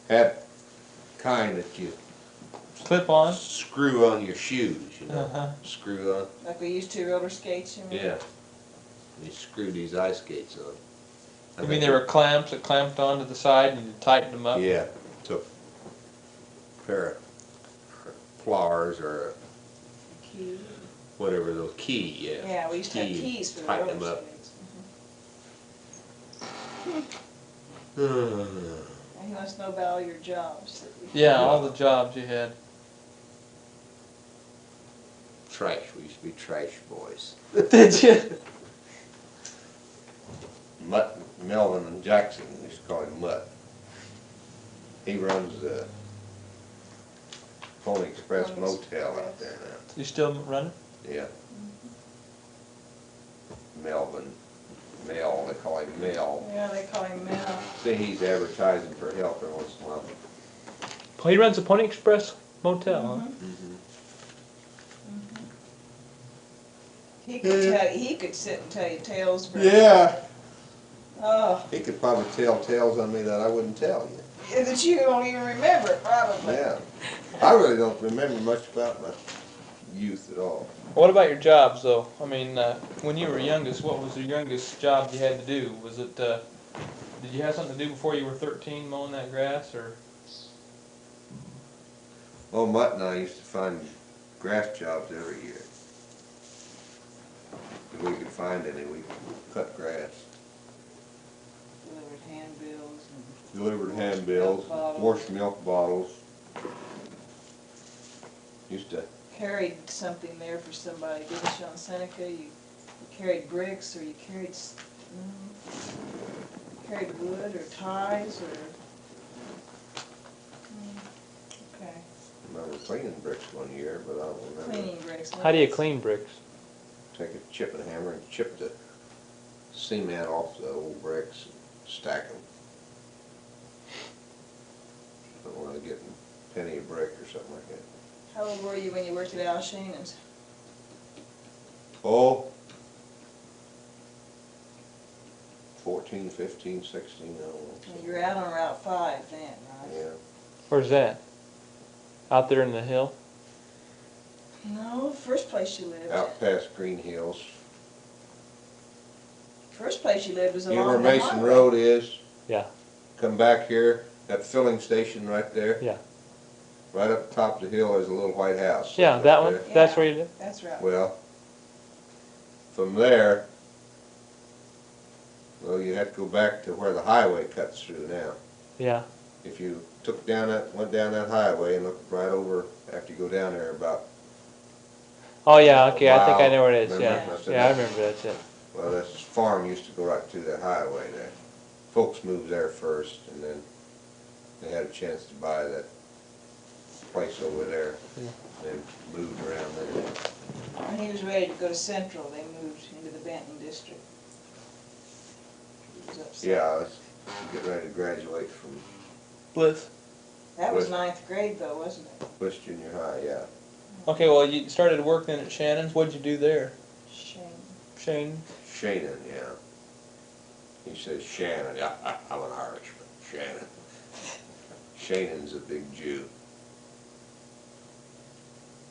Had kind that you Clip on? screw on your shoes, you know. Uh-huh. Screw on. Like we used to roller skates, you mean? Yeah. You screw these ice skates on. You mean there were clamps that clamped onto the side and you tightened them up? Yeah. Took a pair of pliers or a Key. whatever those key, yeah. Yeah, we used to have Key, keys for the tighten roller them up. skates. And you must know about all your jobs. That you Yeah, all the jobs you had. Trash. We used to be trash boys. Did you? Mutt, Melvin and Jackson, we used to call him Mutt. He runs the Pony Express Pony Motel out Express. there now. You still running? Yeah. Melvin, Mel, they call him Mel. Yeah, they call him Mel. See, he's advertising for help every once in a while. Oh, he runs the Pony Express Motel, huh? Mm-hmm. He could tell you, he could sit and tell you tales for Yeah. Oh, He could probably tell tales on me that I wouldn't tell you. that you don't even remember, probably. Yeah. I really don't remember much about my youth at all. What about your jobs, though? I mean, when you were youngest, what was the youngest job you had to do? Was it Did you have something to do before you were 13 mowing that grass, or? Well, Mutt and I used to find grass jobs every year. If we could find any, we cut grass. Delivered handbills and Delivered handbills, Milk bottles. washed milk bottles. Used to, carried something there for somebody. Didn't you on Seneca? You carried bricks, or you carried carried wood or ties or. Okay. I remember cleaning bricks one year, but I don't remember. Cleaning bricks. How do you clean bricks? Take a chipping hammer and chip the cement off the old bricks and stack them. Don't want to get a penny a brick or something like that. How old were you when you worked at Al Shannon's? Oh, 14, 15, 16, I don't know. You were out on Route 5 then, right? Yeah. Where's that? Out there in the hill? No, first place you lived. Out past Green Hills. First place you lived was You along know where the Mason highway. Road is? Yeah. Come back here, that filling station right there? Yeah. Right up top of the hill, there's a little white house. Yeah, up that one? there. That's where you live? That's right. Well, from there, well, you have to go back to where the highway cuts through now. Yeah. If you went down that highway and looked right over, after you go down there about, Oh yeah, okay, I think I Wow. know where it is, Remember? yeah. I said Yeah, I that. remember that's it. well, this farm used to go right through that highway there. Folks moved there first, and then they had a chance to buy that place over there, Yeah. and moved around there. When he was ready to go to Central, they moved into the Benton district. He was upset. Yeah, I was getting ready to graduate from Bliss. That was Good. 9th grade though, wasn't it? Bush Junior High, yeah. Okay, well, you started working at Shannon's. What'd you do there? Shame. Shane? Shannon, yeah. He says Shannon. Yeah, I'm an Irishman. Shannon. Shannon's a big Jew.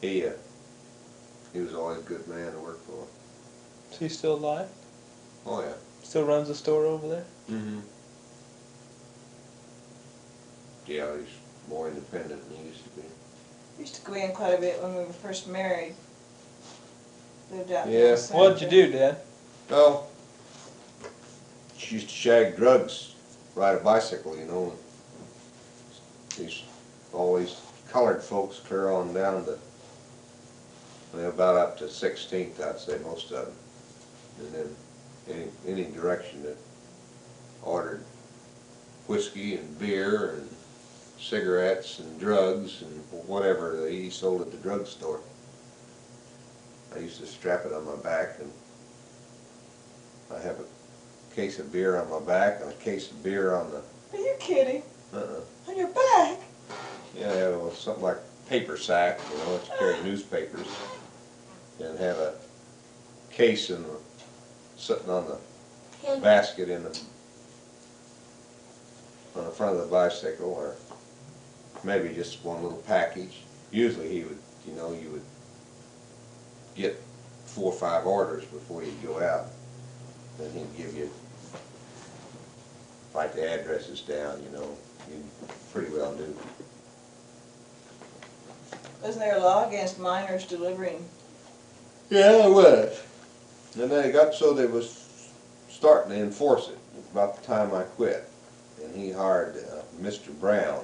He was always a good man to work for. Is he still alive? Oh, yeah. Still runs the store over there? Mm-hmm. Yeah, he's more independent than he used to be. We used to go in quite a bit when we were first married. Lived out Yeah. in What'd you do, Dad? Well, she used to shag drugs, ride a bicycle, you know. These always colored folks clear on down to, well, about up to 16th, I'd say, most of them. And then any direction that ordered whiskey and beer and cigarettes and drugs and whatever he sold at the drugstore. I used to strap it on my back, and I have a case of beer on my back and a case of beer on the, Are you kidding? uh-uh. On your back? Yeah, it was something like paper sack, you know, to carry newspapers, and have a case sitting on the Hand- basket on the front of the bicycle, or maybe just one little package. Usually he would, you know, you would get 4 or 5 orders before you go out. Then he'd give you, write the addresses down, you know, you pretty well knew. Wasn't there a law against minors delivering? Yeah, it was. And then it got so they was starting to enforce it about the time I quit. And he hired Mr. Brown,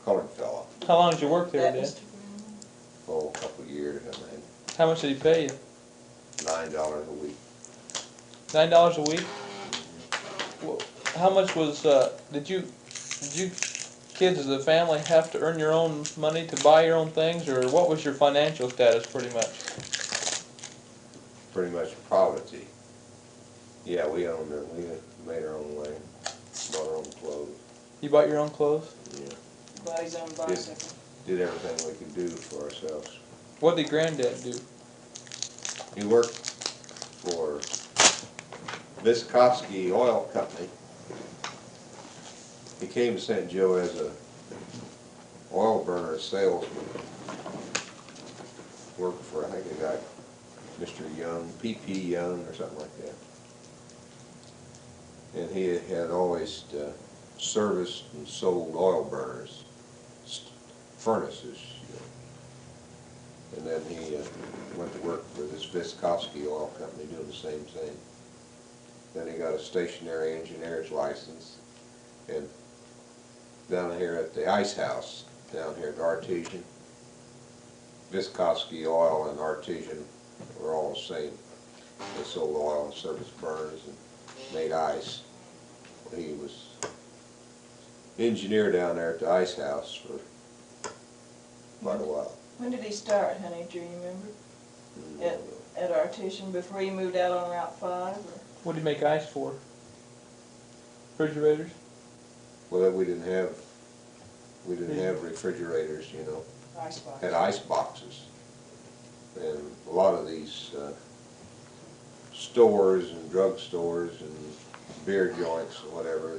colored fella, How long did you work there, That Dad? Mr. Brown? for a couple of years, I think. How much did he pay you? $9 a week. $9 a week? Well, how much was, did you kids as a family have to earn your own money to buy your own things, or what was your financial status pretty much? Pretty much poverty. Yeah, we owned it. We made our own way. Bought our own clothes. You bought your own clothes? Yeah. Bought his own bicycle. Did everything we could do for ourselves. What did Granddad do? He worked for Viskovsky Oil Company. He came to St. Joe as a oil burner salesman. Worked for, I think a guy, Mr. Young, P.P. Young or something like that. and he had always serviced and sold oil burners, furnaces. And then he went to work for this Viscosky oil company doing the same thing. Then he got a stationary engineer's license, and down here at the ice house, down here at Artesian, Viscosky oil and Artesian were all the same. They sold oil and serviced burners and made ice. He was engineer down there at the ice house for quite a while. When did he start, honey? Do you remember? At Artesian before he moved out on Route 5? Or? What do you make ice for? Refrigerators? Well, we didn't have refrigerators, you know. Ice box. Had ice boxes, and a lot of these stores and drug stores and beer joints and whatever,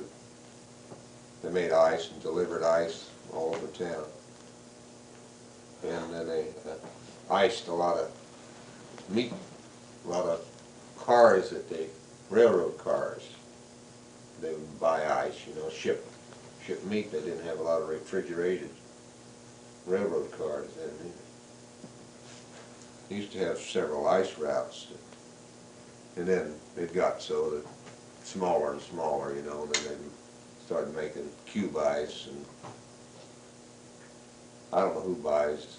they made ice and delivered ice all over town. And then they iced a lot of meat, a lot of cars that they, railroad cars. They would buy ice, you know, ship meat. They didn't have a lot of refrigerated railroad cars then either. They used to have several ice routes, and then it got so that smaller and smaller, you know, and then they started making cube ice, and I don't know who buys.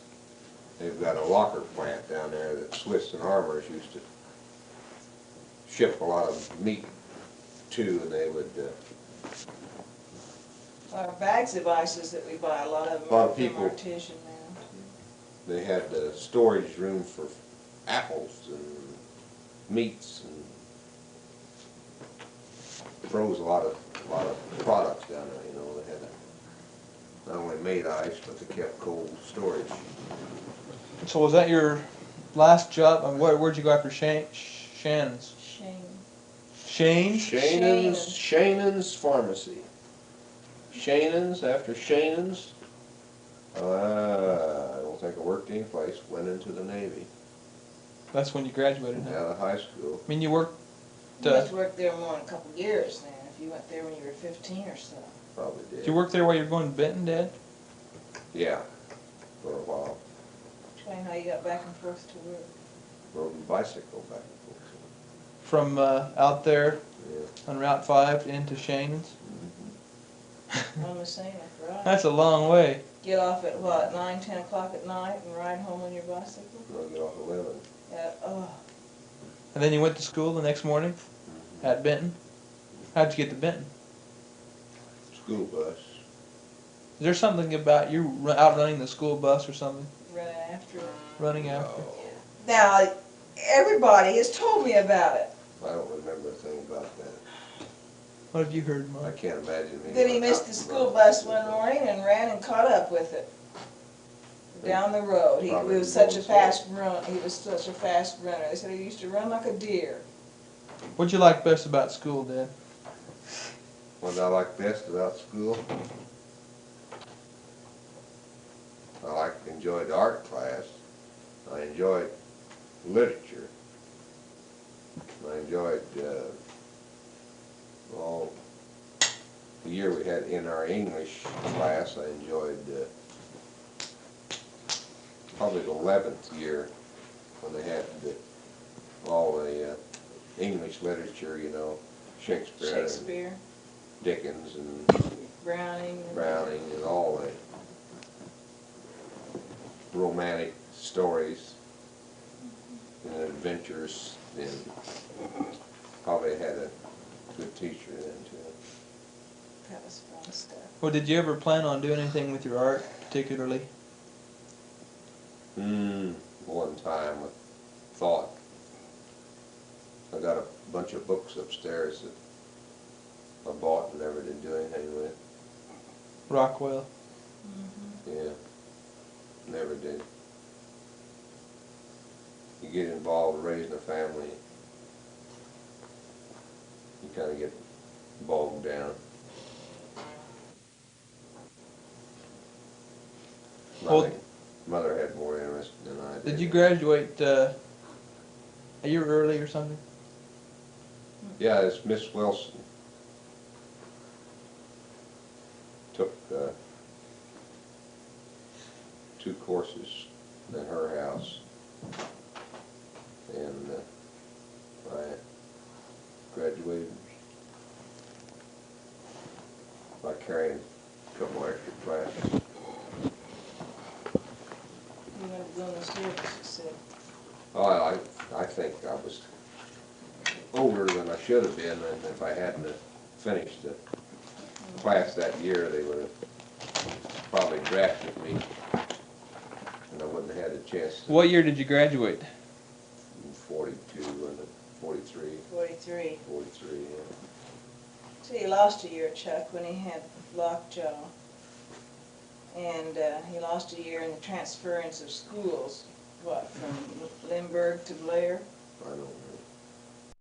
They've got a locker plant down there that Swiss and Armours used to ship a lot of meat to, and they would Our bags of ices that we buy, a lot of them A lot are of from people- Artesian now. they had the storage room for apples and meats, and froze a lot of products down there, you know. They had not only made ice, but they kept cold storage. So was that your last job? And where'd you go after Shannon's? Shane. Shane's? Shannon's Pharmacy. Shannon's, after Shannon's, I don't think I worked any place, went into the Navy, That's when you graduated, huh? out of high school. I mean, you worked, You must have worked there more than a couple of years then, if you went there when you were 15 or so. Probably did did. you work there while you were going to Benton, Dad? Yeah, for a while. Explain how you got back and forth to work. Rode a bicycle back and forth. From out there Yeah. on Route 5 into Shannon's? On the same, right? That's a long way. Get off at what, 9, 10 o'clock at night and ride home on your bicycle? I'll get off 11. Oh, And then you went to school the next morning at Benton? How'd you get to Benton? School bus. Is there something about you outrunning the school bus or something? right after it. Running after? No, Now, everybody has told me about it. I don't remember a thing about that. What have you heard, I Mark? can't imagine me. Then he missed the school bus one morning and ran and caught up with it down the road. He Probably was such a going fast run. He was such a fast runner. They said he used to run like a deer. What'd you like best about school, Dad? What I like best about school? I enjoyed art class. I enjoyed literature. I enjoyed, the year we had in our English class, I enjoyed probably the 11th year when they had all the English literature, you know, Shakespeare. Shakespeare, And Dickens and Browning. Browning and all the romantic stories and adventures, and probably had a good teacher then too. That was fun stuff. Well, did you ever plan on doing anything with your art, particularly? One time I thought. I got a bunch of books upstairs that I bought and never did do anything with. Rockwell. Yeah, never did. You get involved in raising a family, you kind of get bogged down. Well, Mother had more interest than I did. Did you graduate a year early or something? Yeah, it's Miss Wilson. took 2 courses at her house, and I graduated by carrying a couple extra classes. You went to go in the service, you said. Oh, I think I was older than I should have been, and if I hadn't have finished the class that year, they would have probably drafted me, and I wouldn't have had a chance to. What year did you graduate? In 42 and 43. 43. 43, yeah. So he lost a year, Chuck, when he had lockjaw. And he lost a year in the transference of schools, what, from Lindbergh to Blair? I don't